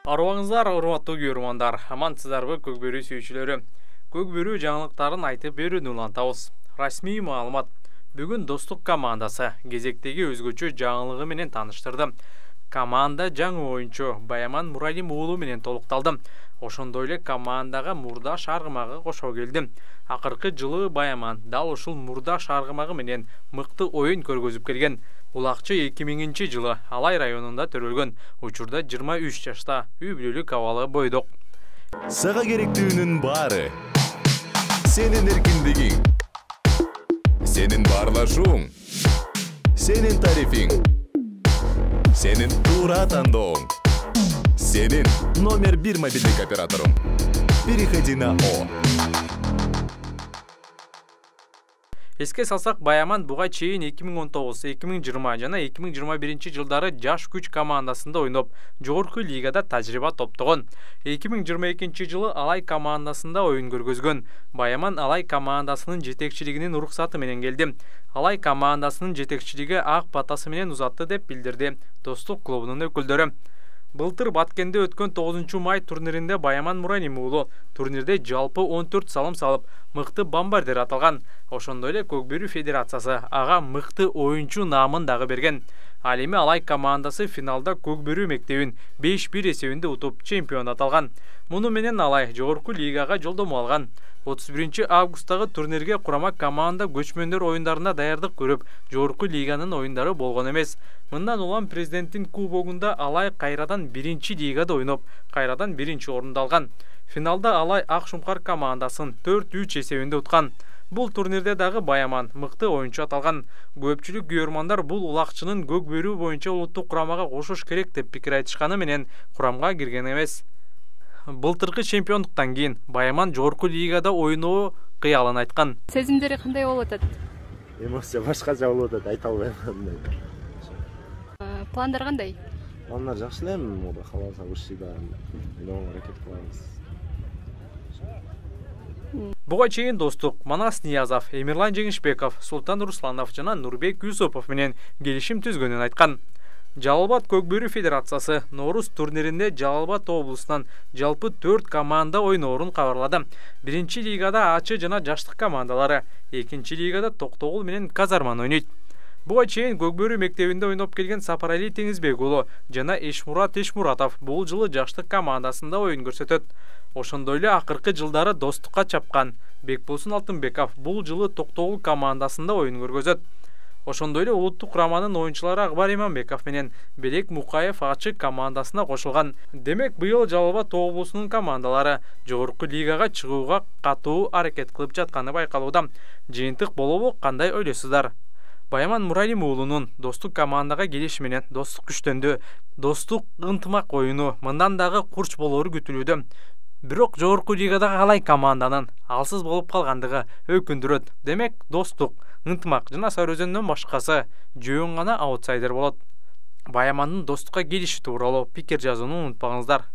Арваңыздар, урматтуу көрөрмандар, амансыздарбы көкбөрү сүйүүчүлөрү. Көкбөрү жаңылыктарын айтып берүүнү улантабыз. Расмий маалымат. Бүгүн достук командасы кезектеги өзгөчө жаңылыгы менен тааныштырды. Команда жаңы оюнчу Баяман Муралим уулу менен толукталды. Ошондой эле командага мурдаш аргымагы кошо келди. Акыркы жылы Баяман дал ушул мурдаш аргымагы менен мыкты оюн көргөзүп келген. Улакчы 2000 жылы Алай районунда төрөлгөн. Учурда 23 жашта үй бүлөлүк абалы бойдок. Сага керектүүнүн баары. Сенин эркиндигиң. Сенин баарлашууң. Сенин тарифиң. Сенин туура тандооң. Сенин номер 1 мобилдик операторуң. Переходи на О. Эске салсак, Баяман буга чейин 2019, 2020 жана 2021 жылдары жаш күч командасында ойноп, жогорку лигада тажрыйба топтогон. 2022 жылы Алай командасында оюн көргөзгөн. Баяман Алай командасынын жетекчилигинин уруксаты менен келди. Алай командасынын жетекчилиги ак батасы менен узатты деп билдирди Достук клубунун өкүлдөрү. Былтыр Баткенде өткөн 9 май турниринде Баяман Муралим уулу турнирде жалпы 14 салым салып, мыкты бомбардир аталган. Ошондой эле Көкбөрү федерациясы ага мыкты оюнчу наамын дагы берген. Ал эми Алай командасы финалда Көкбөрү мектебин 5-1 эсебинде утуп чемпион аталган. Муну менен Алай жогорку лигага жолдомо алган. 31 августтагы турнирге курама команда көчмөндөр оюндарына даярдык көрүп, жогорку лиганын оюндары болгон эмес. Мындан улам президенттин кубогунда Алай кайрадан 1-лигада ойноп, кайрадан 1-орунду алган. Финалда Алай Ак Шумкар командасын 4-3 эсебинде уткан. Бул турнирде дагы Баяман мыкты оюнчу аталган. Көпчүлүк көрөрмандар бул улакчынын Көкбөрү боюнча улуттук курамага кошуш керек деп пикир айтышканы менен курамга кирген эмес. Былтыркы чемпиондуктан кийин Баяман жогорку лигада ойноо кыялын айткан. Сезимдери кандай болуп атат? Эмоция башкача болуп атат, айта албайм. Пландар кандай? Пландар жакшы эле, Кудай кааласа ушида ойногонго аракет кылабыз. Буга чейин Достук Манас Ниязов, Эмирлан Жеңишбеков, Султан Русланов жана Нурбек Юсупов менен келишим түзгөнүн айткан. Жалал-Абад Көкбөрү федерациясы Норус турниринде Жалал-Абад облусунан жалпы 4 команда ойноорун кабарлады. 1-лигада ачы жана жаштык командалары, 2-лигада Токтогул менен Казарман ойнойт. Буга чейин Көкбөрү мектебинде ойноп келген Сапарали Теңизбек уулу жана Эшмурат Эшмуратов бул жылы жаштык командасында оюн көрсөтөт. Ошондой эле акыркы жылдары Достукка чапкан Бекболсун Алтынбеков бул жылы Токтогул командасында оюн көргөзөт. Ошондой эле улуттук кураманын оюнчулары Акбар Иманбеков менен Белек Мукаев ачык командасына кошулган. Демек, быйыл Жалал-Абад облусунун командалары жогорку лигага чыгууга катуу аракет кылып жатканы байкалууда. Жыйынтык болобу, кандай ойлойсуздар? Баяман Муралим уулунун достук командага келиши менен достук күчтөндү. Достук ынтымак оюну мындан дагы курч болоору күтүлүүдө. Бирок жогорку лигадагы Алай команданын алсыз болуп калгандыгы өкүндүрөт. Демек, достук, ынтымак жана Сарыөзөндөн башкасы жөн гана аутсайдер болот. Баямандын достукка келиши тууралуу пикир жазууну унутпаңыздар.